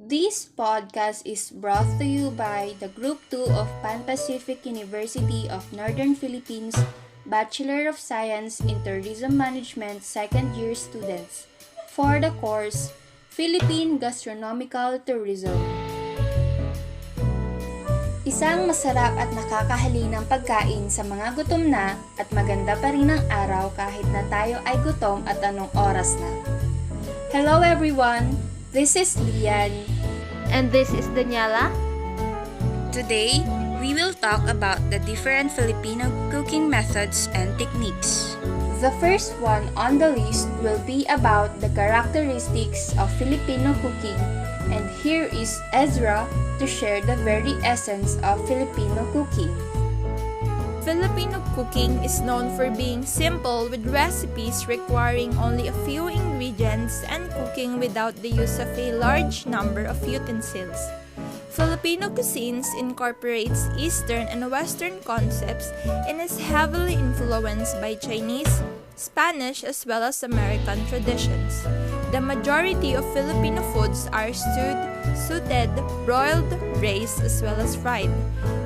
This podcast is brought to you by the Group 2 of Pan Pacific University of Northern Philippines Bachelor of Science in Tourism Management second year students for the course Philippine Gastronomical Tourism. Isang masarap at nakakahalinang pagkain sa mga gutom na at maganda pa rin ang araw kahit na tayo ay gutom at anong oras na. Hello everyone! This is Lian. And this is Daniela. Today, we will talk about the different Filipino cooking methods and techniques. The first one on the list will be about the characteristics of Filipino cooking, and here is Ezra to share the very essence of Filipino cooking. Filipino cooking is known for being simple with recipes requiring only a few ingredients and cooking without the use of a large number of utensils. Filipino cuisines incorporates Eastern and Western concepts and is heavily influenced by Chinese, Spanish, as well as American traditions. The majority of Filipino foods are stewed, sautéed, broiled, braised, as well as fried.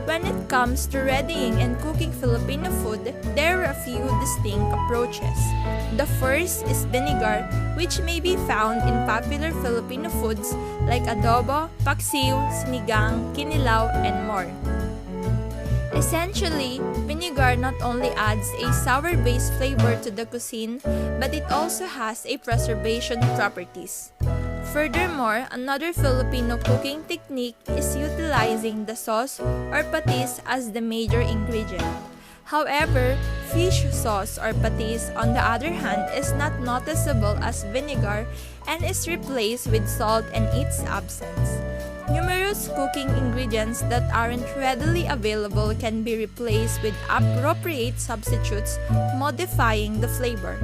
When it comes to readying and cooking Filipino food, there are a few distinct approaches. The first is vinegar, which may be found in popular Filipino foods like adobo, paksiw, sinigang, kinilaw, and more. Essentially, vinegar not only adds a sour-based flavor to the cuisine, but it also has a preservation properties. Furthermore, another Filipino cooking technique is utilizing the sauce or patis as the major ingredient. However, fish sauce or patis, on the other hand, is not noticeable as vinegar and is replaced with salt in its absence. Numerous cooking ingredients that aren't readily available can be replaced with appropriate substitutes, modifying the flavor.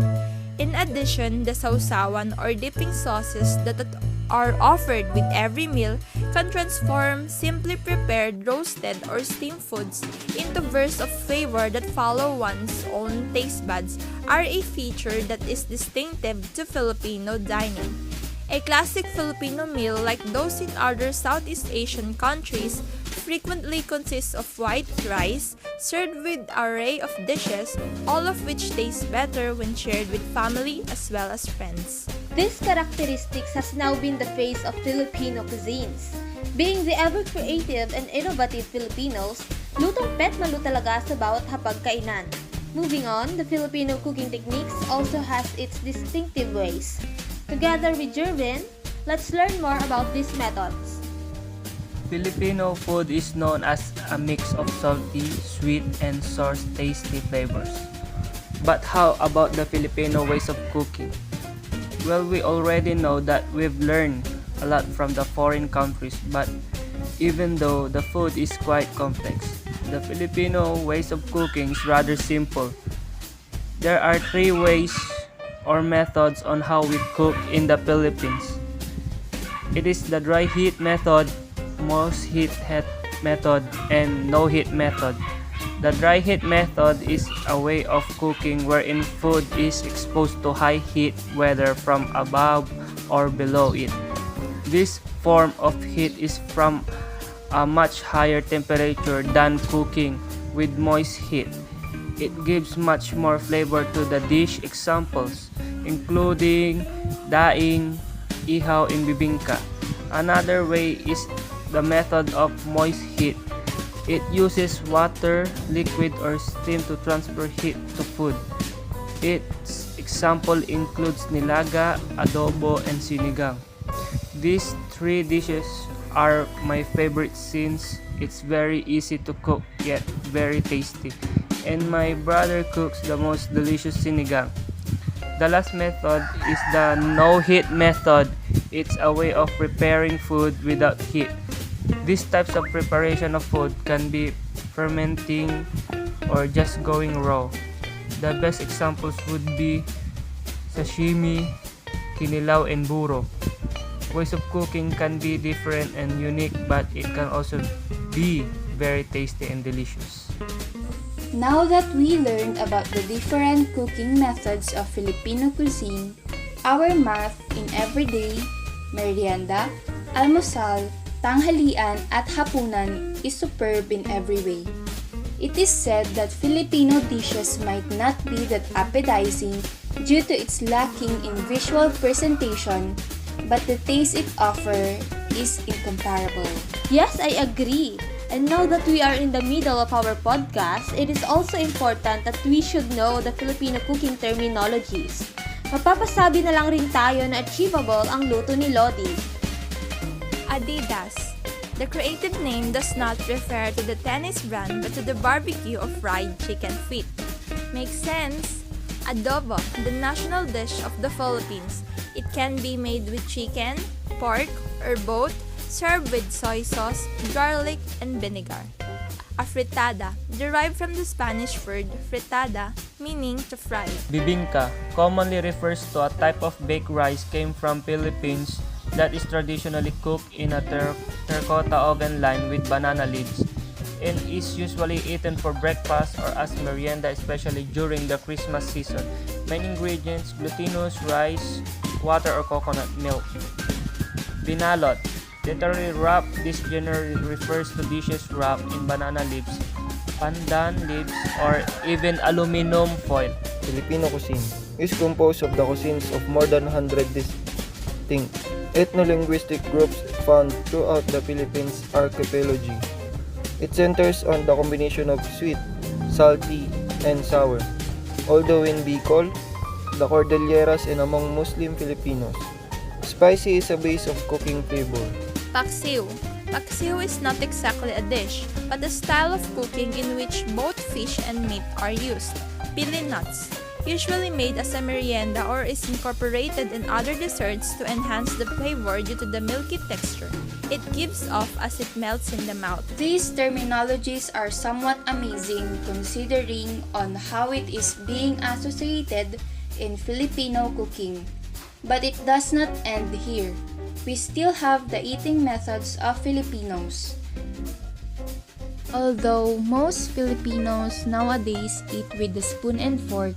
In addition, the sausawan or dipping sauces that are offered with every meal can transform simply prepared roasted or steamed foods into bursts of flavor that follow one's own taste buds are a feature that is distinctive to Filipino dining. A classic Filipino meal like those in other Southeast Asian countries frequently consists of white rice served with an array of dishes, all of which taste better when shared with family as well as friends. This characteristics has now been the face of Filipino cuisines. Being the ever-creative and innovative Filipinos, lutong pet na luto talaga sa bawat hapagkainan. Moving on, the Filipino cooking techniques also has its distinctive ways. Together with Jervin, let's learn more about these methods. Filipino food is known as a mix of salty, sweet, and sour tasty flavors. But how about the Filipino ways of cooking? Well, we already know that we've learned a lot from the foreign countries, but even though the food is quite complex, the Filipino ways of cooking is rather simple. There are three ways or methods on how we cook in the Philippines. It is the dry heat method, most heat method, and no heat method. The dry heat method is a way of cooking wherein food is exposed to high heat whether from above or below it. This form of heat is from a much higher temperature than cooking with moist heat. It gives much more flavor to the dish. Examples including daing, ihaw, and bibingka. Another way is the method of moist heat. It uses water, liquid, or steam to transfer heat to food. Its example includes nilaga, adobo, and sinigang. These three dishes are my favorite since it's very easy to cook yet very tasty. And my brother cooks the most delicious sinigang. The last method is the no heat method. It's a way of preparing food without heat. These types of preparation of food can be fermenting or just going raw. The best examples would be sashimi, kinilaw, and buro. Ways of cooking can be different and unique, but it can also be very tasty and delicious. Now that we learned about the different cooking methods of Filipino cuisine, our math in everyday, merienda, almusal, tanghalian at hapunan is superb in every way. It is said that Filipino dishes might not be that appetizing due to its lacking in visual presentation, but the taste it offers is incomparable. Yes, I agree. And now that we are in the middle of our podcast, it is also important that we should know the Filipino cooking terminologies. Mapapasabi na lang rin tayo na achievable ang luto ni Lodi. Adidas. The creative name does not refer to the tennis brand but to the barbecue of fried chicken feet. Makes sense? Adobo, the national dish of the Philippines. It can be made with chicken, pork, or both, served with soy sauce, garlic, and vinegar. A fritada, derived from the Spanish word fritada, meaning to fry. Bibingka commonly refers to a type of baked rice came from Philippines that is traditionally cooked in a terracotta oven lined with banana leaves and is usually eaten for breakfast or as merienda, especially during the Christmas season. Main ingredients: glutinous rice, water or coconut milk. Binalot, literally wrap, this generally refers to dishes wrapped in banana leaves, pandan leaves, or even aluminum foil. Filipino cuisine is composed of the cuisines of more than 100 distinct ethno-linguistic groups found throughout the Philippines archipelago. It centers on the combination of sweet, salty, and sour. Although in Bicol, the Cordilleras, and among Muslim Filipinos, spicy is a base of cooking flavor. Paksiw. Paksiw is not exactly a dish, but a style of cooking in which both fish and meat are used. Pili nuts. Usually made as a merienda or is incorporated in other desserts to enhance the flavor due to the milky texture it gives off as it melts in the mouth. These terminologies are somewhat amazing considering on how it is being associated in Filipino cooking. But it does not end here. We still have the eating methods of Filipinos. Although most Filipinos nowadays eat with the spoon and fork,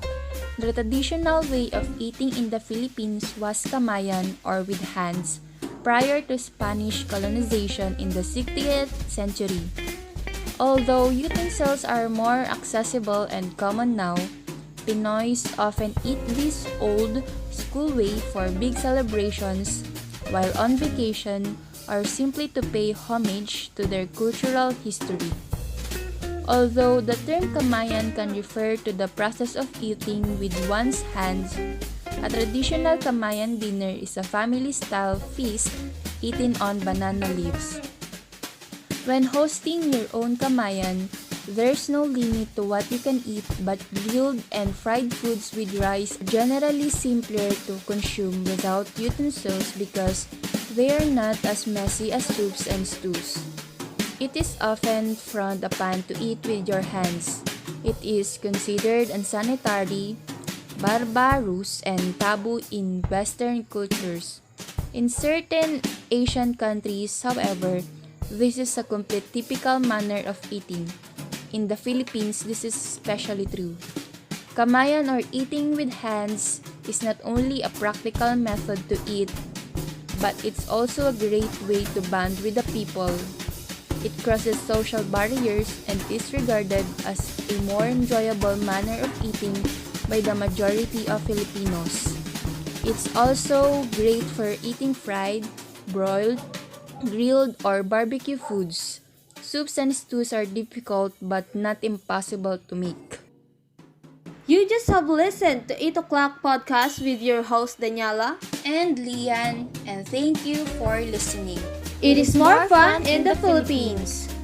the traditional way of eating in the Philippines was kamayan or with hands prior to Spanish colonization in the 60th century. Although utensils are more accessible and common now, Pinoys often eat this old school way for big celebrations while on vacation or simply to pay homage to their cultural history. Although the term kamayan can refer to the process of eating with one's hands, a traditional kamayan dinner is a family-style feast eaten on banana leaves. When hosting your own kamayan, there's no limit to what you can eat, but grilled and fried foods with rice are generally simpler to consume without utensils because they are not as messy as soups and stews. It is often frowned upon to eat with your hands. It is considered unsanitary, barbarous, and taboo in Western cultures. In certain Asian countries, however, this is a complete typical manner of eating. In the Philippines, this is especially true. Kamayan or eating with hands is not only a practical method to eat, but it's also a great way to bond with the people. It crosses social barriers and is regarded as a more enjoyable manner of eating by the majority of Filipinos. It's also great for eating fried, broiled, grilled, or barbecue foods. Soups and stews are difficult but not impossible to make. You just have listened to 8 O'Clock Podcast with your host Daniela. And Lian, and thank you for listening. It is more fun in the Philippines.